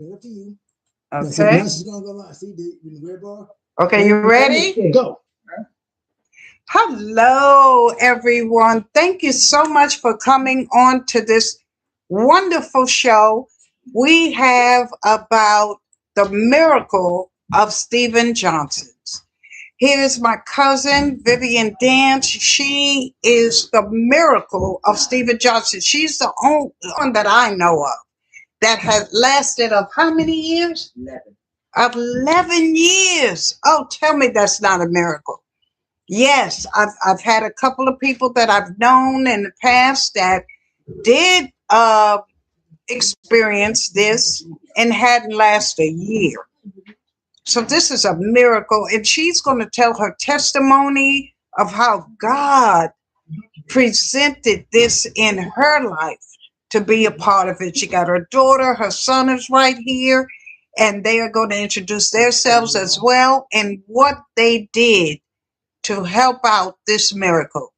Up to you. Okay. Okay, you ready? Go. Hello, everyone. Thank you so much for coming on to this wonderful show. We have about the miracle of Stephen Johnson's. Here's my cousin, Vivian Dance. She is the miracle of Stephen Johnson. She's the only one that I know of that has lasted of how many years? 11. 11 years. Oh, tell me that's not a miracle. Yes, I've had a couple of people that I've known in the past that did experience this and hadn't lasted a year. So this is a miracle, and she's going to tell her testimony of how God presented this in her life to be a part of it. She got her daughter, her son is right here, and they are going to introduce themselves as well and what they did to help out this miracle.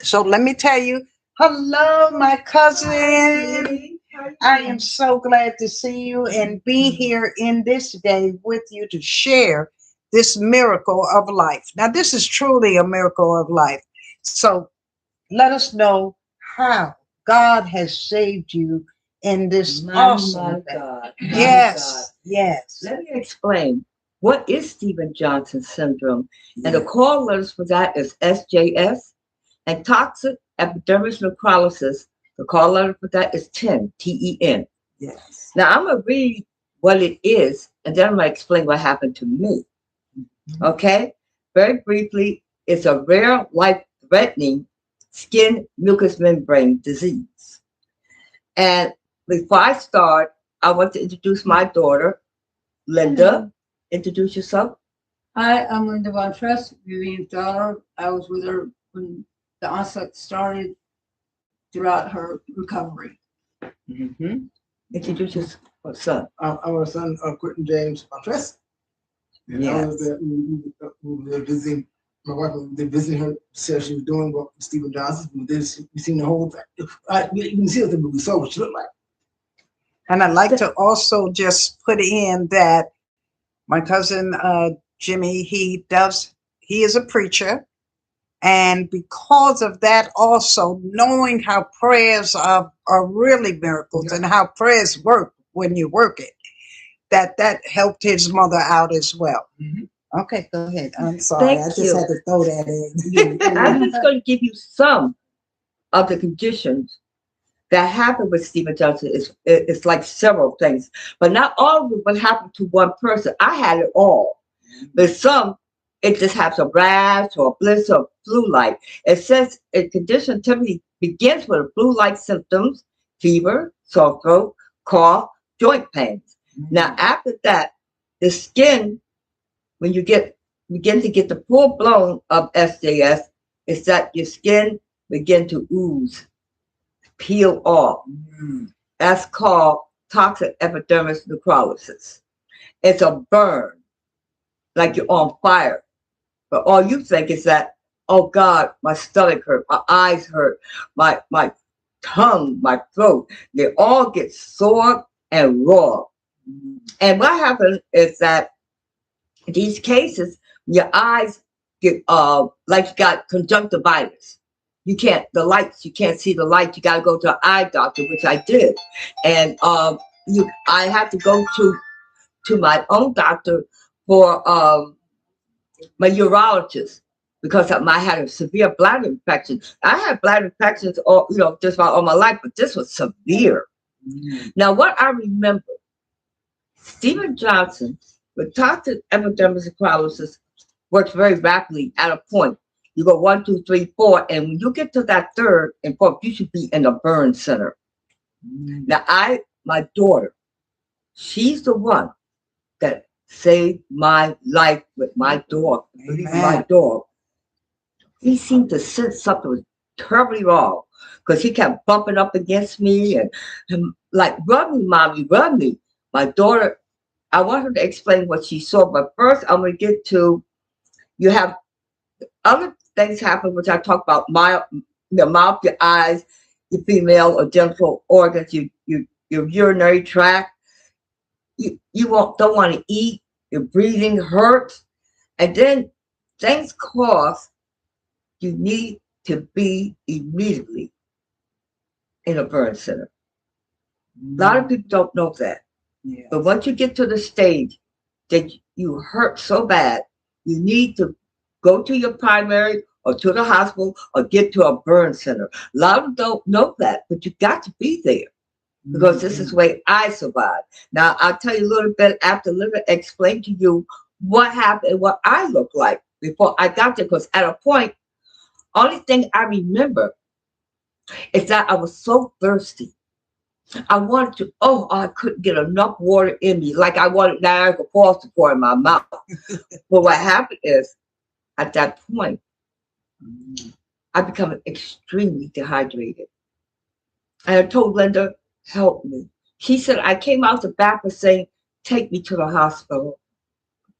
So let me tell you, hello, my cousin. I am so glad to see you and be here in this day with you to share this miracle of life. Now, this is truly a miracle of life. So let us know how God has saved you in this awesome day. God. Yes, yes. Let me explain. What is Stephen Johnson syndrome? And the call letters for that is SJS. And toxic epidermis necrosis, the call letter for that is 10, TEN. Yes. Now, I'm going to read what it is, and then I'm going to explain what happened to me. Okay? Very briefly, it's a rare, life-threatening skin mucous membrane disease. And before I start, I want to introduce my daughter, Linda. Introduce yourself. Hi, I'm Linda Von Tress, Vivian's daughter. I was with her when the onset started throughout her recovery. Introduce your son. Our son, Quentin James Von Tress. Yes. We were visiting, my wife was visiting her, said she was doing what Stephen Johnson. We seen the whole thing. You can see the movie, saw what she looked like. And I'd like to also just put in that my cousin Jimmy, he is a preacher. And because of that, also knowing how prayers are really miracles and how prayers work when you work it, that helped his mother out as well. Okay, go ahead. I'm sorry. Thank I just you. had to throw that in. I'm just going to give you some of the conditions that happened with Stephen Johnson. It's like several things, but not all of it would happen to one person. I had it all, but some, it just has a rash or a blister or flu-like. It says a condition typically begins with flu-like symptoms, fever, sore throat, cough, joint pains. Now, after that, the skin, when you begin to get the full blown of SJS, is that your skin begin to ooze, peel off. That's called toxic epidermis necrosis. It's a burn, like you're on fire. But all you think is that, oh God, my stomach hurt, my eyes hurt, my tongue, my throat. They all get sore and raw. And what happens is that these cases, your eyes get like you got conjunctivitis. You can't see the light. You got to go to an eye doctor, which I did. And I had to go to my own doctor for my urologist because I had a severe bladder infection. I had bladder infections just about all my life, but this was severe. Now, what I remember, Stephen Johnson with toxic epidermis necrosis works very rapidly at a point. You go 1, 2, 3, 4, and when you get to that third and fourth, you should be in the burn center. Now, my daughter, she's the one that saved my life with my dog. My dog. He seemed to sense something was terribly wrong because he kept bumping up against me and like, rub me, mommy, rub me. My daughter, I want her to explain what she saw, but first I'm going to get to, you have other things happen, which I talk about, your mouth, your eyes, your female or genital organs, your urinary tract, you don't want to eat, your breathing hurts, and then things cause you need to be immediately in a burn center. A lot of people don't know that. Yeah. But once you get to the stage that you hurt so bad, you need to go to your primary or to the hospital or get to a burn center. A lot of them don't know that, but you got to be there because this is the way I survived. Now, I'll tell you a little bit after Linda explained to you what happened and what I looked like before I got there, because at a point, only thing I remember is that I was so thirsty. I wanted to, I couldn't get enough water in me, like I wanted Niagara Falls to pour in my mouth. But what happened is, at that point, I became extremely dehydrated. And I told Linda, help me. She said, I came out the back and saying, take me to the hospital.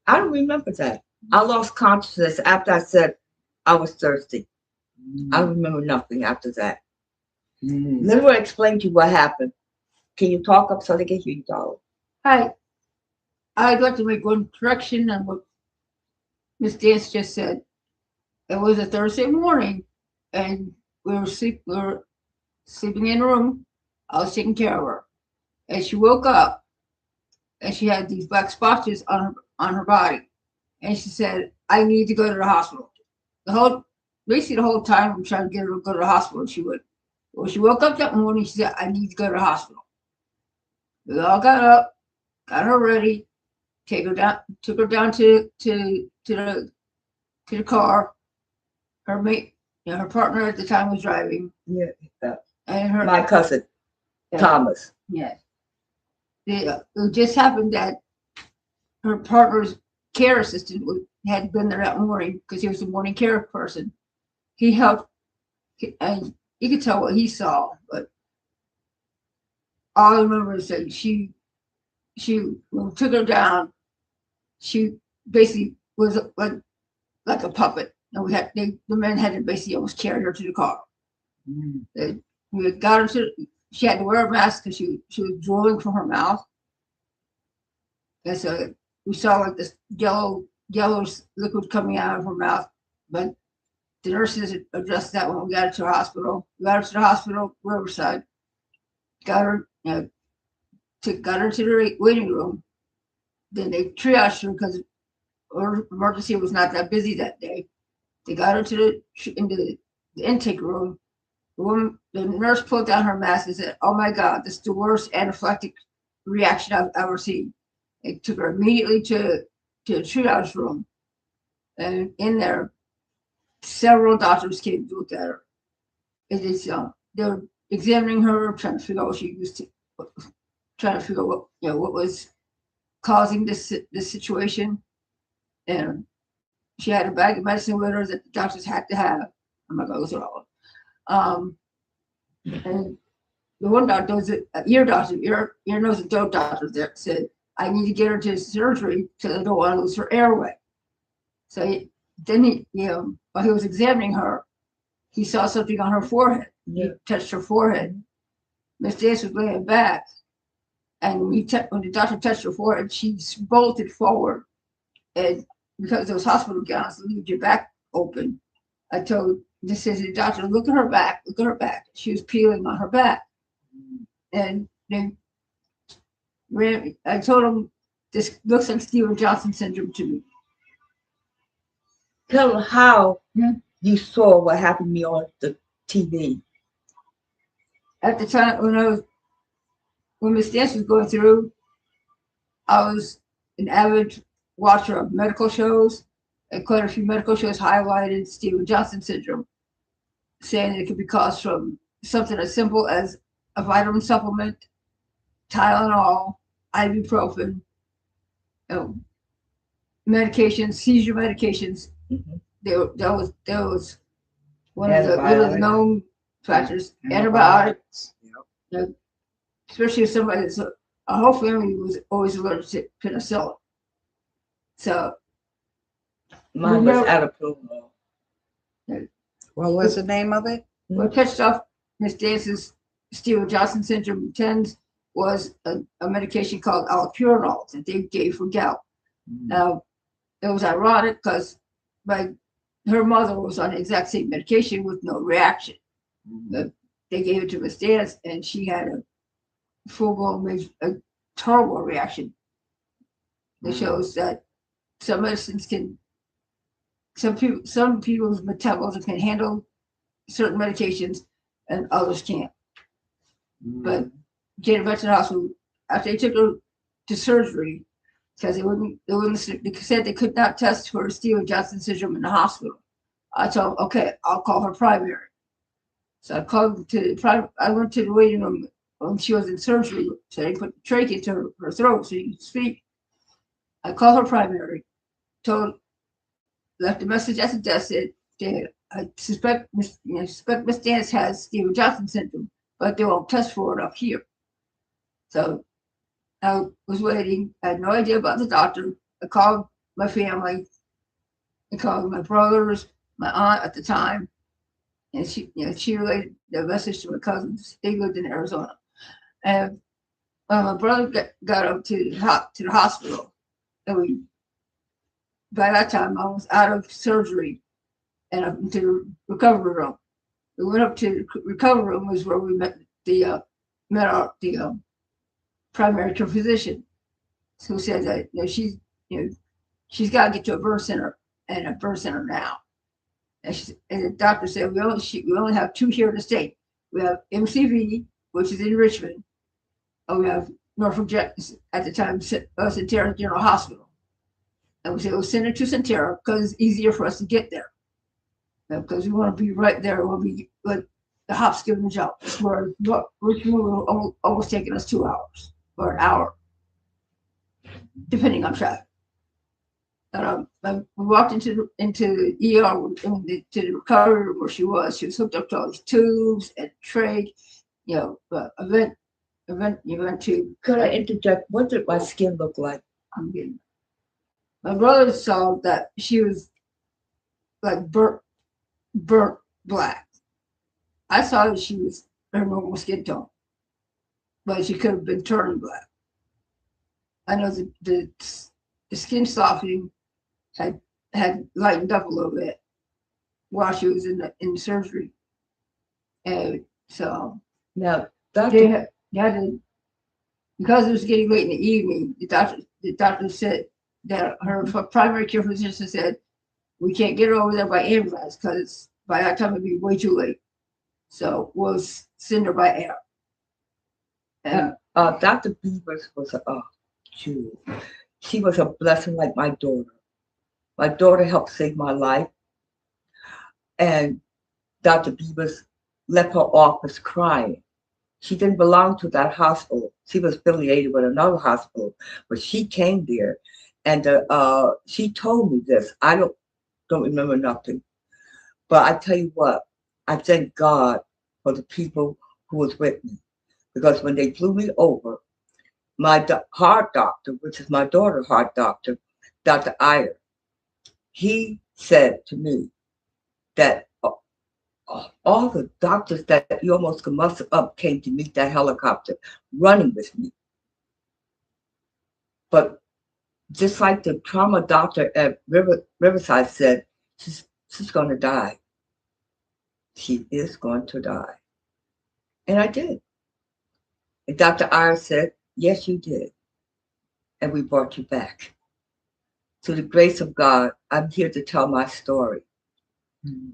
I don't remember that. I lost consciousness after I said I was thirsty. I don't remember nothing after that. Linda will explain to you what happened. Can you talk up so they can hear you, darling? Hi. I'd like to make one correction on what Miss Dance just said. It was a Thursday morning, and we were sleeping in a room. I was taking care of her, and she woke up, and she had these black spotches on her body, and she said, "I need to go to the hospital." Basically the whole time I'm trying to get her to go to the hospital, she would. When she woke up that morning, she said, "I need to go to the hospital." We all got up, got her ready, took her down to the car. Her mate, her partner at the time was driving. Yeah. And My cousin, Thomas. Yes. It just happened that her partner's care assistant had been there that morning because he was a morning care person. He helped, and you could tell what he saw, but all I remember is that she when we took her down, she basically was like a puppet, and the men had to basically almost carry her to the car. We got her to. She had to wear a mask because she was drooling from her mouth, and so we saw like this yellow liquid coming out of her mouth. But the nurses addressed that when we got her to the hospital. We got her to the hospital, Riverside. Got her to the waiting room. Then they triaged her because her emergency was not that busy that day. They got her into the intake room. The nurse pulled down her mask and said, "Oh my God, this is the worst anaphylactic reaction I've ever seen." They took her immediately to a triage room, and in there, several doctors came to look at her. They were examining her, trying to figure out what she used to, trying to figure out what was causing this situation. And she had a bag of medicine with her that the doctors had to have. I'm not going to go through all of it. And the one doctor was an ear doctor, ear, nose, and throat doctor that said, "I need to get her to surgery because I don't want to lose her airway." So while he was examining her, he saw something on her forehead. He touched her forehead. Miss Dance was laying back, and when the doctor touched her forehead, she bolted forward. And because those hospital gowns leave your back open, I told the doctor, look at her back. She was peeling on her back. And I told him, this looks like Stevens-Johnson syndrome to me. Tell them how you saw what happened to me on the TV. At the time when Miss Dance was going through, I was an avid watcher of medical shows, and quite a few medical shows highlighted Stevens-Johnson syndrome, saying it could be caused from something as simple as a vitamin supplement, Tylenol, ibuprofen, medications, seizure medications. That was one of the known factors. Antibiotics. Especially if somebody that's a whole family was always allergic to penicillin. So mine was Adapalene. What was the name of it? What catched off Miss Dance's Stevens-Johnson syndrome 10s was a medication called allopurinol that they gave for gout. Now, it was ironic because her mother was on the exact same medication with no reaction. They gave it to Miss Dance, and she had a full-blown, a terrible reaction. It shows that some medicines can, some people's metabolism can handle certain medications, and others can't. But Jane Veteran Hospital, after they took her to surgery, because they said they could not test for Stevens-Johnson syndrome in the hospital. I told them, okay, I'll call her primary. So I called I went to the waiting room when she was in surgery, so they put the trach into her throat so she could speak. I called her primary, left a message at the desk, said, I suspect Miss Dance has Stevens-Johnson syndrome, but they won't test for it up here. So I was waiting. I had no idea about the doctor. I called my family. I called my brothers, my aunt at the time, and she relayed the message to my cousins. They lived in Arizona, and my brother got up to the hospital, and by that time I was out of surgery and up into the recovery room. We went up to the recovery room, was where we met the primary care physician, who said that she's got to get to a birth center, and a birth center now. And the doctor said we only have two here in the state. We have MCV, which is in Richmond, and we have Norfolk at the time Sentara General Hospital. And we said we'll send her to Sentara because it's easier for us to get there. Because we want to be right there when the hops give them a jump. Where Richmond will almost taking us 2 hours or an hour, depending on traffic. And we walked into the ER, to the recovery room where she was. She was hooked up to all these tubes and trach, event tube. Could I interject? What did my skin look like? I'm getting. My brother saw that she was like burnt black. I saw that she was her normal skin tone, but she could have been turning black. I know the skin softening had lightened up a little bit while she was in the surgery, and so now they had to, because it was getting late in the evening. The doctor said that her primary care physician said we can't get her over there by ambulance because by that time it'd be way too late. So we'll send her by air. And Dr. Beavers was a jewel. She was a blessing like my daughter. My daughter helped save my life. And Dr. Beavers left her office crying. She didn't belong to that hospital. She was affiliated with another hospital, but she came there, and she told me this. I don't remember nothing, but I tell you what, I thank God for the people who was with me, because when they flew me over, my heart doctor, which is my daughter's heart doctor, Dr. Iyer, he said to me that all the doctors that you almost could muster up came to meet that helicopter running with me. But just like the trauma doctor at Riverside said, she's going to die. She is going to die. And I did. And Dr. Iyer said, yes, you did. And we brought you back. Through the grace of God, I'm here to tell my story.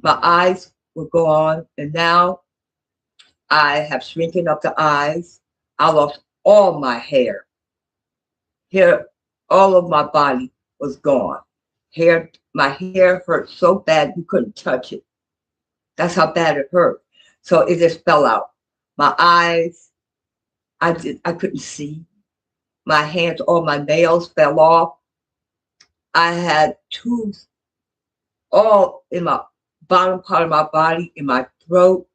My eyes were gone, and now I have shrinking up the eyes. I lost all my hair. Hair, all of my body was gone. My hair hurt so bad you couldn't touch it. That's how bad it hurt. So it just fell out. My eyes, I couldn't see. My hands, all my nails fell off. I had tubes all in my bottom part of my body, in my throat.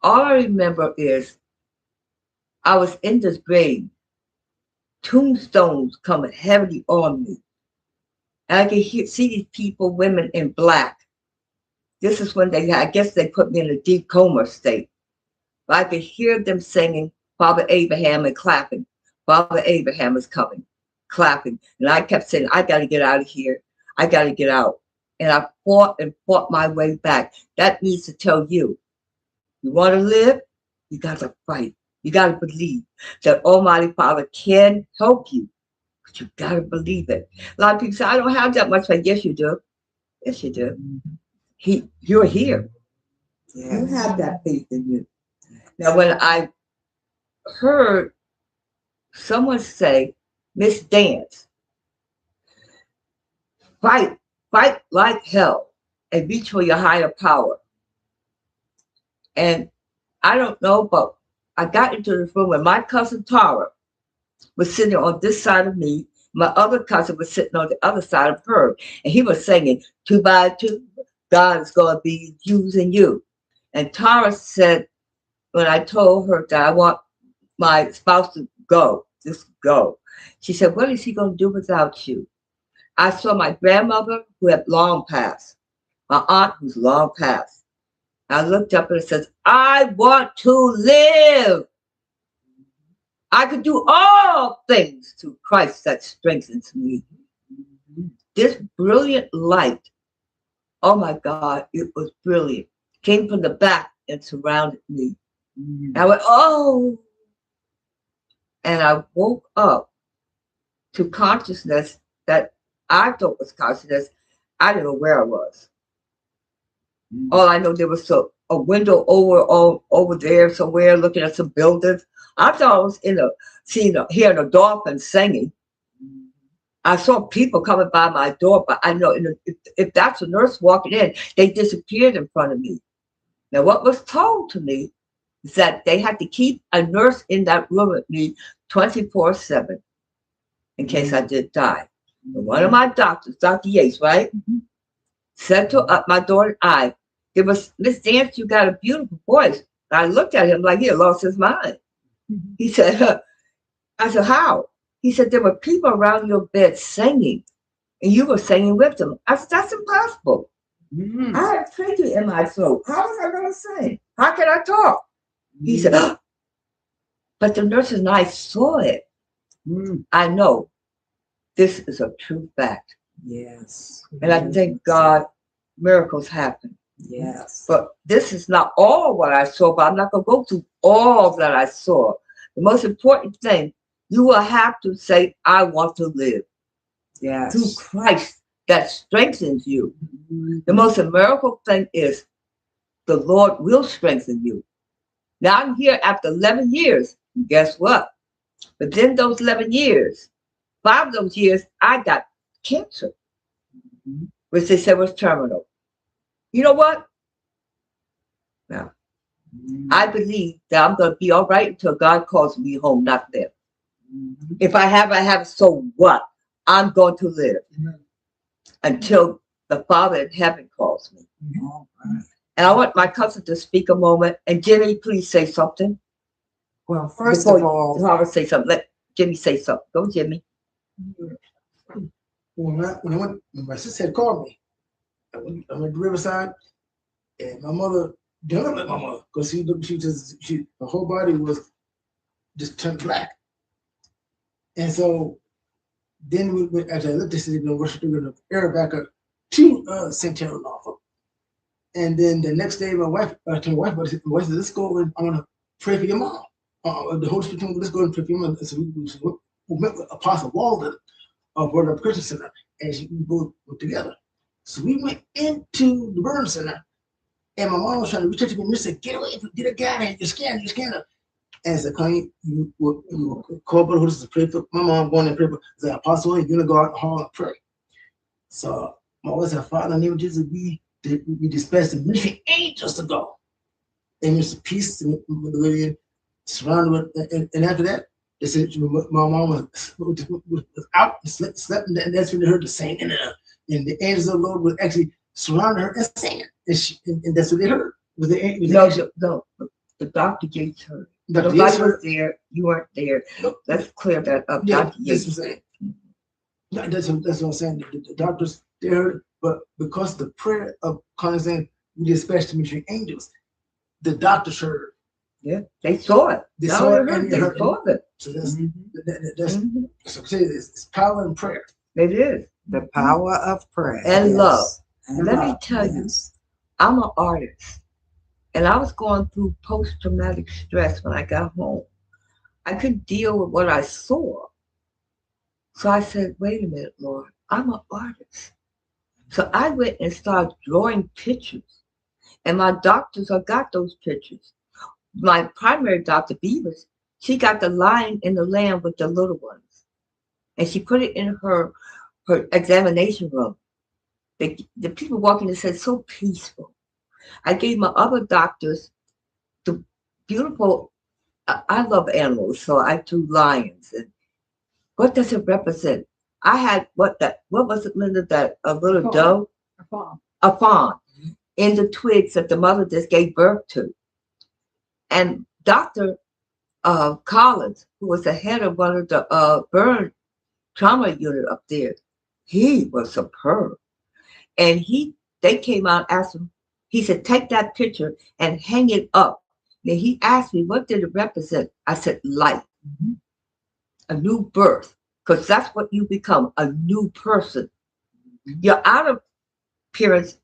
All I remember is I was in this grave, tombstones coming heavily on me. And I could see these people, women in black. This is when I guess they put me in a deep coma state. But I could hear them singing, Father Abraham and clapping. Father Abraham is coming, clapping. And I kept saying, I got to get out of here. I got to get out. And I fought and fought my way back. That means to tell you, you want to live, you got to fight. You got to believe that Almighty Father can help you. But you got to believe it. A lot of people say, I don't have that much faith. Yes, you do. Yes, you do. You're here. You have that faith in you. Now, when I heard someone say, Miss Dance, fight like hell and reach for your higher power. And I don't know, but I got into the room when my cousin Tara was sitting on this side of me. My other cousin was sitting on the other side of her. And he was singing, 2 by 2, God is going to be using you. And Tara said, when I told her that I want my spouse to go, just go, she said, what is he going to do without you? I saw my grandmother who had long passed, my aunt who's long passed. I looked up and it says, I want to live. I could do all things through Christ that strengthens me. This brilliant light, oh my God, it was brilliant. Came from the back and surrounded me. I went, oh. And I woke up to consciousness that I thought was consciousness. I didn't know where I was. All I know, there was a window over there somewhere looking at some buildings. I thought I was hearing a dolphin singing. I saw people coming by my door, but I know if that's a nurse walking in, they disappeared in front of me. Now, what was told to me is that they had to keep a nurse in that room with me 24/7 in case I did die. And one of my doctors, Dr. Yates, right, said to my daughter and I, it was, Miss Dance, you got a beautiful voice. I looked at him like he had lost his mind. He said, I said, how? He said, there were people around your bed singing, and you were singing with them. I said, that's impossible. I had trachea in my throat. How was I going to sing? How can I talk? He said, oh. But the nurses and I saw it. I know this is a true fact. Yes. And I thank God miracles happen. Yes. But this is not all what I saw, but I'm not going to go through all that I saw. The most important thing, you will have to say, I want to live. Yes. Through Christ that strengthens you. The most miracle thing is the Lord will strengthen you. Now I'm here after 11 years. And guess what? But then those 11 years, 5 of those years, I got cancer, which they said was terminal. You know what? Now, I believe that I'm going to be all right until God calls me home, not them. If I have, so what? I'm going to live until the Father in heaven calls me. And I want my cousin to speak a moment. And Jimmy, please say something. Well, first of all, Howard say something. Let Jimmy say something. Go, Jimmy. When my sister had called me, I went to Riverside, and my mother didn't look like my mother because her whole body was just turned black. And so then after I looked at it, we're going to air back up to Sentara Norfolk. And then the next day, my wife said, let's go and I want to pray for your mom. The Holy Spirit told me, let's go and pray for your mom. So we met with Apostle Walden of Word of Christian Center, and we both went together. So we went into the Burn Center, and my mom was trying to reach out to me and she said, get away, get a guy in, you're scanner. And I said, Connie, you call Brother Hood to pray for my mom, going and pray for the Apostle and Unigard Hall and pray. So my wife said, Father, in the name of Jesus, we dispatched the ministry angels to go. And Mr. Peace with the lady surrounded with, and after that, they said my mom was out and slept, and that's when they heard the singing, and the angels of the Lord would actually surround her and sing, and that's what they heard. No, the Dr. Yates heard. Nobody was there. You weren't there. Let's clear that up. Yeah, Dr. Yates. That's what I'm saying. The doctors, they heard, but because the prayer of Connie saying we dispatched the ministry angels, the doctors heard, Yeah, they saw it. They Not saw only it heard, and they heard it. saw it. So that's Mhm. so it's power in prayer. It is. The power of prayer. And love. And Let me love, tell you, yes. I'm an artist. And I was going through post-traumatic stress when I got home. I couldn't deal with what I saw. So I said, wait a minute, Lord, I'm an artist. So I went and started drawing pictures. And my doctors have got those pictures. My primary doctor, Beavers, she got the lion and the lamb with the little ones. And she put it in her examination room. The people walking in said, so peaceful. I gave my other doctors the beautiful, I love animals, so I drew lions. And what does it represent? I had, what was it, Linda, that a little doe? A fawn in the twigs that the mother just gave birth to. And Dr. Collins, who was the head of one of the burn trauma unit up there, he was superb. And they came out and asked him, he said, take that picture and hang it up. Then he asked me, what did it represent? I said, life, a new birth, because that's what you become, a new person. Your outer appearance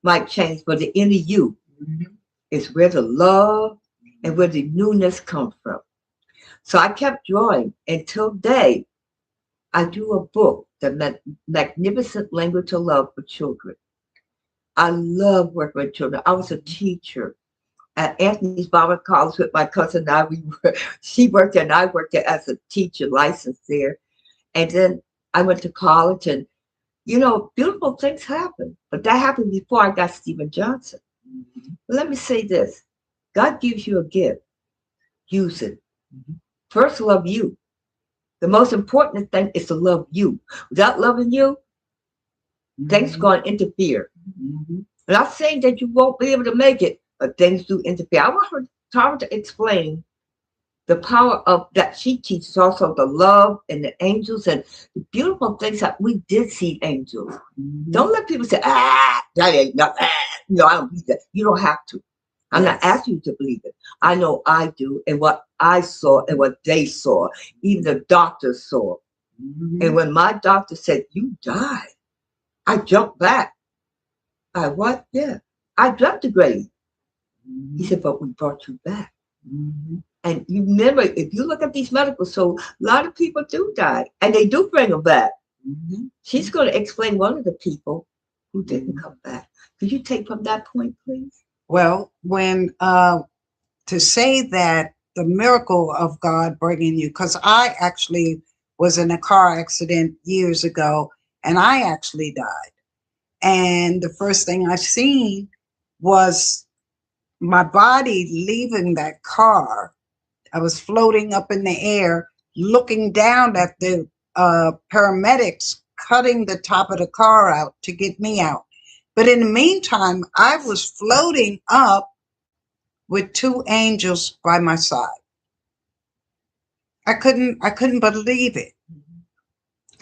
might change, but the inner you is where the love and where the newness comes from. So I kept drawing until today. I do a book, The Magnificent Language of Love for Children. I love working with children. I was a teacher at Anthony's Bible College with my cousin. She worked there and I worked there as a teacher licensed there. And then I went to college and, beautiful things happened. But that happened before I got Stephen Johnson. But let me say this. God gives you a gift. Use it. First, love you. The most important thing is to love you. Without loving you, things are going to interfere. I'm not saying that you won't be able to make it, but things do interfere. I want her to explain the power of that. She teaches also the love and the angels and the beautiful things that we did see angels. Don't let people say, that ain't nothing. I don't believe that. You don't have to. I'm not asking you to believe it. I know I do, and what I saw and what they saw, even the doctors saw. And when my doctor said, you died, I jumped back. I what? Yeah. I dropped the grave. He said, but we brought you back. And you remember, if you look at these medical shows, a lot of people do die, and they do bring them back. She's going to explain one of the people who didn't come back. Could you take from that point, please? Well, when to say that the miracle of God bringing you, because I actually was in a car accident years ago, and I actually died. And the first thing I seen was my body leaving that car. I was floating up in the air, looking down at the paramedics cutting the top of the car out to get me out. But in the meantime, I was floating up with two angels by my side. I couldn't believe it.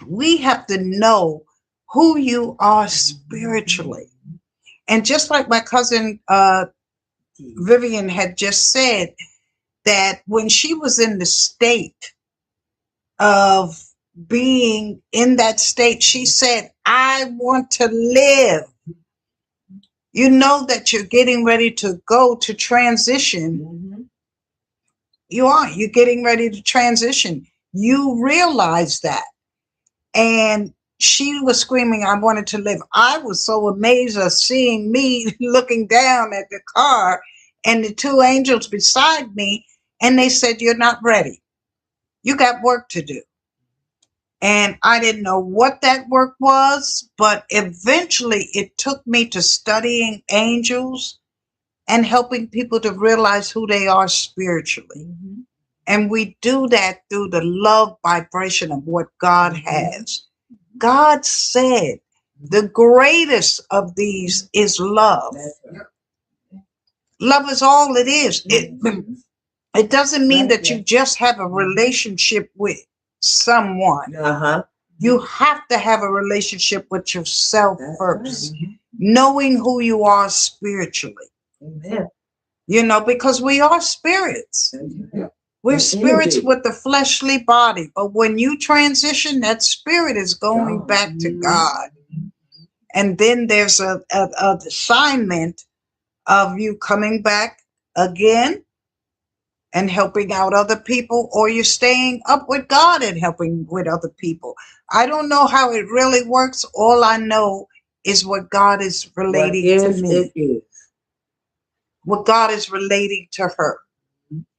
We have to know who you are spiritually. And just like my cousin Vivian had just said, that when she was in the state of being in that state, she said, I want to live. You know that you're getting ready to go to transition. You're getting ready to transition. You realize that. And she was screaming, I wanted to live. I was so amazed at seeing me looking down at the car and the two angels beside me. And they said, you're not ready. You got work to do. And I didn't know what that work was, but eventually it took me to studying angels and helping people to realize who they are spiritually. And we do that through the love vibration of what God has. God said the greatest of these is love. Love is all it is. It doesn't mean that you just have a relationship with someone. You have to have a relationship with yourself first, knowing who you are spiritually. Amen. You know, because we are spirits. Yeah. We're And spirits energy. with the fleshly body. But when you transition, that spirit is going God. back to God. And then there's a assignment of you coming back again and helping out other people, or you're staying up with God and helping with other people. I don't know how it really works. All I know is what God is relating to me. It is. What God is relating to her.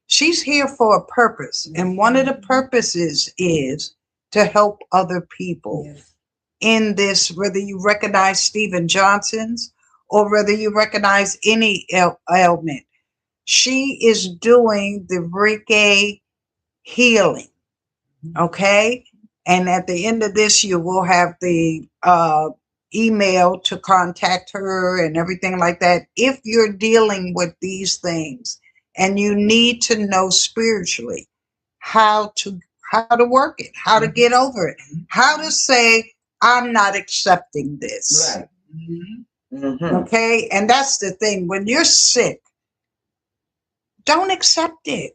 She's here for a purpose. And one of the purposes is to help other people Yes. in this, whether you recognize Stephen Johnson's or whether you recognize any ailment. She is doing the Reiki healing. Okay. And at the end of this, you will have the email to contact her and everything like that. If you're dealing with these things and you need to know spiritually how to work it, how to get over it, how to say, I'm not accepting this. Right. Mm-hmm. Okay. And that's the thing. When you're sick, don't accept it.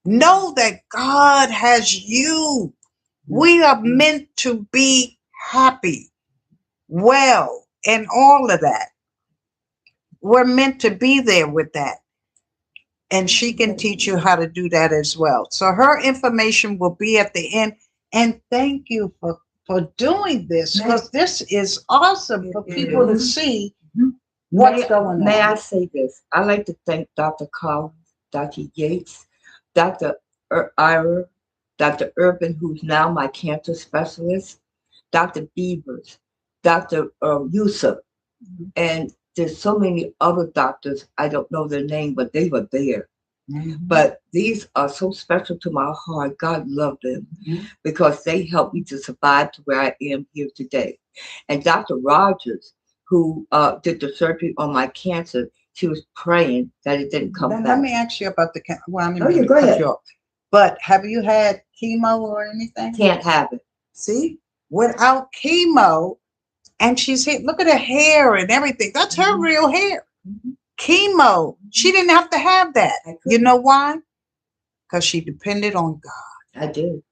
Know that God has you. We are meant to be happy, well, and all of that. We're meant to be there with that. And she can teach you how to do that as well. So her information will be at the end. And thank you for doing this, because this is awesome for people to see what's going on. May I say this? I like to thank Dr. Collins, Dr. Yates, Dr. Iyer, Dr. Irvin, who's now my cancer specialist, Dr. Beavers, Dr. Yousef, and there's so many other doctors. I don't know their name, but they were there. But these are so special to my heart. God loved them because they helped me to survive to where I am here today. And Dr. Rogers, who did the surgery on my cancer, she was praying that it didn't come back. Let me ask you about the cancer. Well, Go ahead. But have you had chemo or anything? Can't have it. See, without chemo, and she's here. Look at her hair and everything. That's her real hair. Chemo. She didn't have to have that. You know why? Because she depended on God. I did.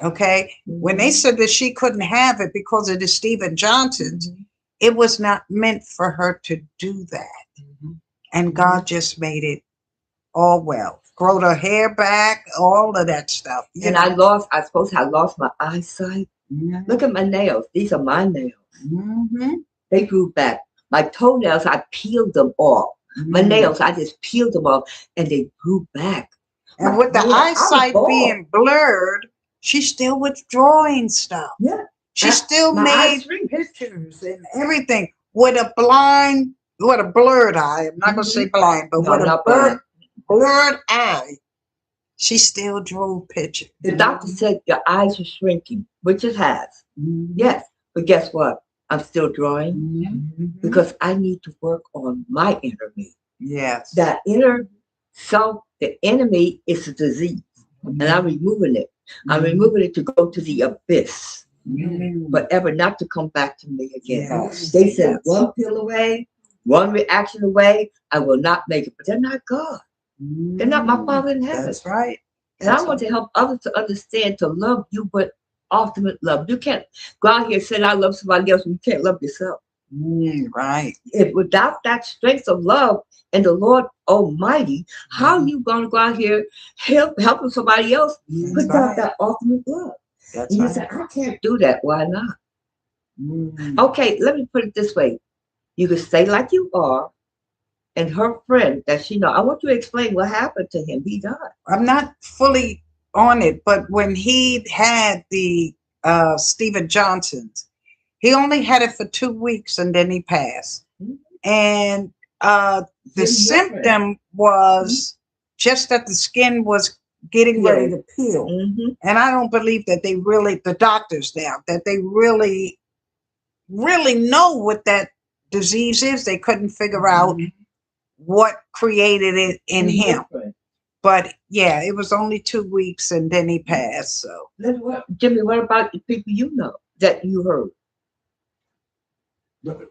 Okay. When they said that she couldn't have it because of the Stephen Johnsons, it was not meant for her to do that. And God just made it all well. Growed her hair back, all of that stuff. And I suppose I lost my eyesight. Look at my nails. These are my nails. They grew back. My toenails, I peeled them off. My nails, I just peeled them off and they grew back. And with the eyesight being blurred, she still was drawing stuff. Yeah. She still made pictures and everything with a blurred eye. I'm not going to say blind, but with a blurred eye. She still drew pictures. The doctor said your eyes are shrinking, which it has. Yes. But guess what? I'm still drawing because I need to work on my inner me. Yes. That inner self, the enemy is a disease. And I'm removing it. I'm removing it to go to the abyss. Forever, not to come back to me again. Yes. They said one pill away, one reaction away, I will not make it. But they're not God. They're not my Father in heaven. That's right. And I want to help others to understand, to love you, but ultimate love. You can't go out here and say I love somebody else when you can't love yourself. Right. If without that strength of love and the Lord Almighty, how are you going to go out here helping somebody else without that ultimate love? That's and you right. say, I can't do that. Why not? Okay, let me put it this way. You can stay like you are, and her friend that she know, I want you to explain what happened to him. He died. I'm not fully on it, but when he had the Stephen Johnson's, he only had it for 2 weeks and then he passed. And the symptom was just that the skin was getting ready to peel. And I don't believe that they really, the doctors now, that they really know what that disease is. They couldn't figure out what created it in him. But yeah, it was only 2 weeks and then he passed. So Jimmy, what about the people you know that you heard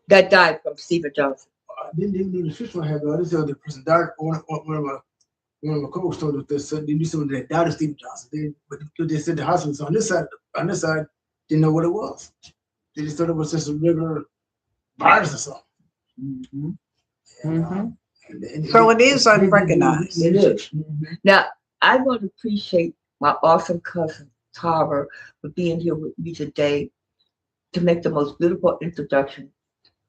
that died from Stephen Johnson? didn't do the fish one have. I just tell the person died. One of my coach told us this. They knew someone that died of Stephen Johnson. But they said the hospital. So on this side, didn't know what it was. They just thought it was just a regular virus or something. Mm-hmm. And, Mm-hmm. So it is unrecognized. It is. Now, I want to appreciate my awesome cousin, Tara, for being here with me today to make the most beautiful introduction.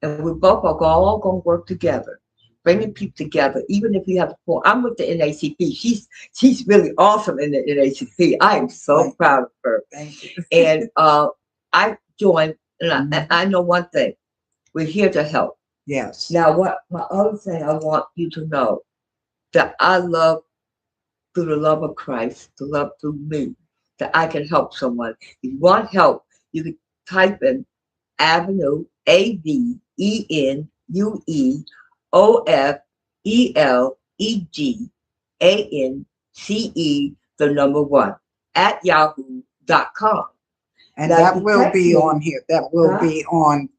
And we both are all going to work together, bringing people together, even if we have to pull. I'm with the NACP. She's really awesome in the NACP. I am so proud of her. Thank you. And I joined, and I know one thing. We're here to help. Yes. Now, what my other thing I want you to know, that I love through the love of Christ, the love through me, that I can help someone. If you want help, you can type in Avenue, AVENUEOFELEGANCE, the number 1, at yahoo.com. And Now, that will text be me. on here. That will be on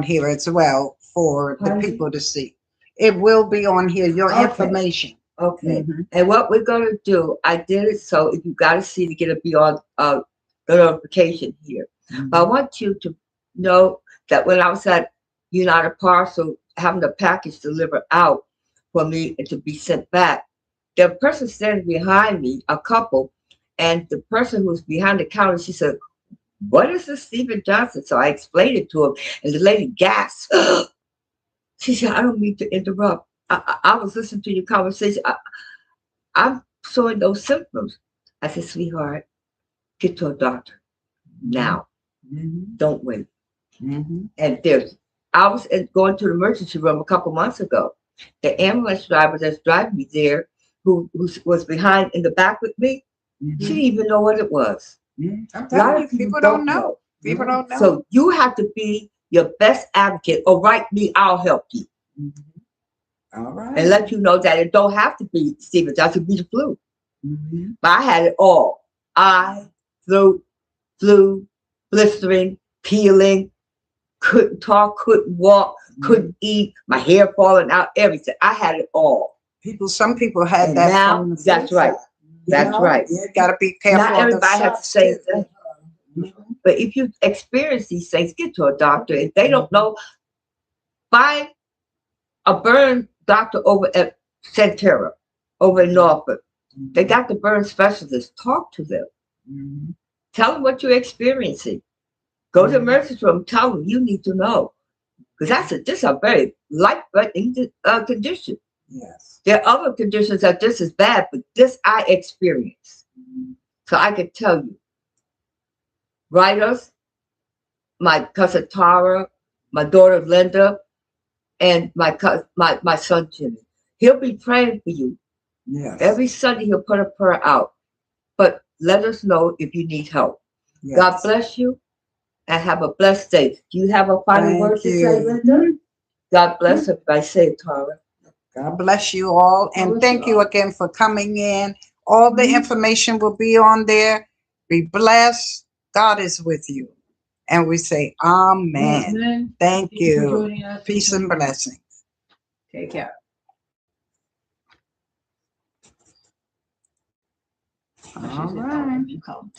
here as well for the Honey? people to see. It will be on here, your Okay. information. Okay. Mhm. And what we're going to do, I did it so if you got to see to get it beyond the notification here. But I want you to know that when I was at United Parcel having the package delivered out for me and to be sent back, the person standing behind me, a couple, and the person who was behind the counter, she said, "What is this Stephen Johnson?" So I explained it to him, and the lady gasped. She said, "I don't mean to interrupt. I was listening to your conversation. I'm showing those symptoms." I said, "Sweetheart, get to a doctor now. Don't wait." And I was going to the emergency room a couple months ago. The ambulance driver that's driving me there, who was behind in the back with me, she didn't even know what it was. I'm A lot of people don't know. People don't know. So you have to be your best advocate, or write me, I'll help you. All right. And let you know that it don't have to be Stephen Johnson, it could be the flu. But I had it all. Flu, blistering, peeling, couldn't talk, couldn't walk, couldn't eat, my hair falling out, everything. I had it all. Some people had And that now, from the that's right. That's right. You got to be careful. Not everybody has the same thing. thing. But if you experience these things, get to a doctor. If they don't know, find a burn doctor over at Sentara, over in Norfolk. They got the burn specialist. Talk to them. Tell them what you're experiencing. Go to the emergency room. Tell them you need to know, because this is a very life-threatening condition. Yes. There are other conditions that just as bad, but this I experienced, so I could tell you. Write us, my cousin Tara, my daughter Linda, and my son Jimmy. He'll be praying for you. Yes. Every Sunday he'll put a prayer out. But let us know if you need help. Yes. God bless you and have a blessed day. Do you have a final word to say, Linda? God bless everybody. Say it, Tara. God bless you all. And thank you again for coming in. All the information will be on there. Be blessed. God is with you. And we say, Amen. Thank you. For joining us. Peace and blessings. Take care. All right. You come.